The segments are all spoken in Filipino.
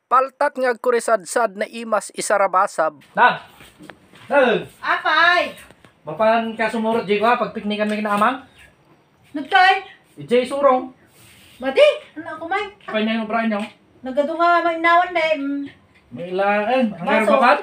Paltat nga kurisadsad na imas isarabasab. Nang! Nang! Apay! Mapan ka sumurot, Jay ko ha, pag piknik kami kinaamang. Nagkay! Jay, surong. Mati! Ano ko may? Kapay na yung brain nyo. Nagado nga mainawan na May ilaan. Ang meron pa man?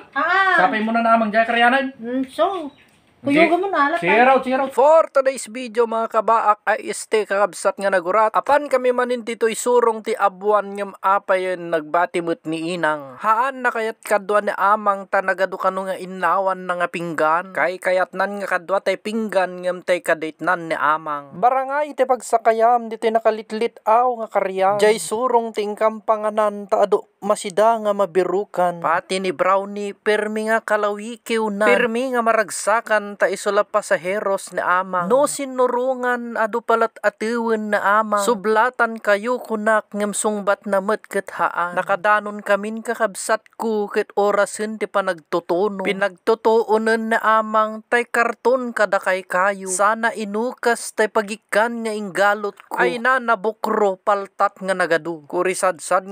Sapay mo na namang Jay karyanan. So, kuyuga mo na. Cheer out. For today's video mga kabaak ay este kakabsat nga nagurat. Apan kami manin dito'y surong ti abuan ngam apayon nagbatimot ni inang. Haan na kayat kadwa ni amang tanagado kano nga inawan na nga pinggan. Kayat nan nga kadwa tay pinggan ngam tay kadate nan ni amang. Barangay ti pagsakayam dito'y nakalitlit aw nga karyang. Jay surong ting kampanganan taado masida nga mabirukan. Pati ni Brownie permi nga kalawikiw na. Permi nga maragsakan ta isula pasaheros ni amang. No sinurungan adu palat atiwen na amang. Sublatan kayo kunak ngem sungbat na met ket haan. Nakadanon kamin kakabsat ko ket orasen ti panagtutuno. Pinagtutuunen na amang tay karton kada kay kayo. Sana inukas tay pagikan nga inggalot ko. Ay na nabukro paltat nga nagadu. Kurisadsad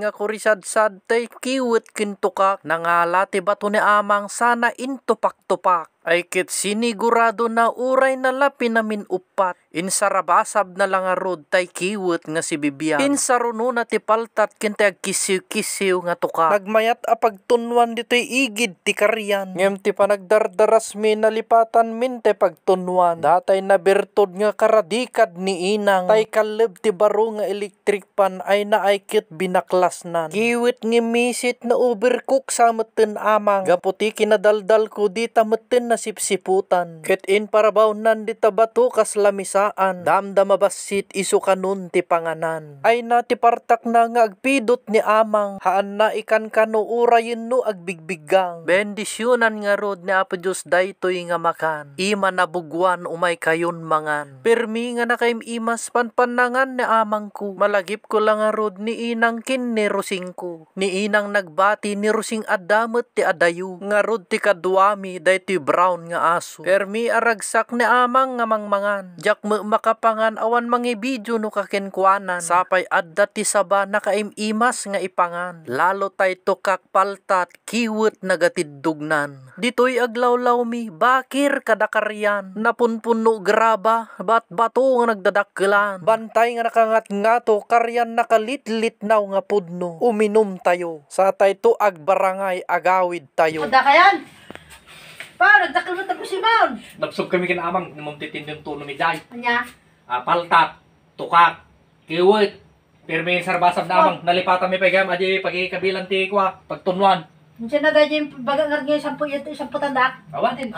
tay kiwit kintukak. Nangalati bato ni amang sana intupak-tupak. Ay kit sinigurado na uray na lapi namin upat. Insarabasab na lang arod tay kiwit nga si Bibian. Insaruno na ti paltat kintay kisiw-kisiw nga tuka. Nagmayat apagtunwan dito'y igid ti karyan. Ngem ti panagdardaras mi nalipatan min tay pagtunwan. Datay na bertod nga karadikad ni inang. Tay kalib ti baro nga electric pan ay naaykit binaklasnan. Kiwit nga misit na overcook sa meten amang. Gaputi kinadaldal ko di tameten na sipsiputan. Ket in parabaw nan di tabato kas lamisaan. Damdama basit isu kanun ti panganan. Ay na ti partak na nga agpidot ni amang. Haan na ikan kano urayin no agbigbigang. Bendisyonan nga rod ni Apo Diyos daytoy nga makan. Ima nabugwan umay kayon mangan. Permi nga nakaim imas panpanangan ni amang ko. Malagip ko lang nga rod ni inang kin ni Rosing ko. Ni inang nagbati ni Rosing adamet ti adayu. Nga rod ti kadwami daytoy brown nga aso. Permi aragsak ni amang nga mangmangan. Jak makapangan awan mangibidyo no kakenkwanan. Sapay adda ti saba nakaimas nga ipangan. Lalo tay tukak paltat kiwit nagatidugnan. Ditoy aglawlaw mi bakir kadakaryan. Napunpuno graba bat bato nga nagdadakkelan. Bantay nga nakangat-ngato karyan nakalitlit naw nga pudno. Uminom tayo. Sa tay to agbarangay agawid tayo. Puda ka yan! Pa, nagdakal mo tapos si Maun. Napsog kami kinaamang namumtitin yung tuno ni Jay. Anya? Paltat, tukak, kiwit. Pirmi yung sarbasab na amang. Nalipatan mi pagam adi pagikabilan ti kwa pagtunwan. Minsan na dahil yung bagang ngayon 10 tandak. Awan din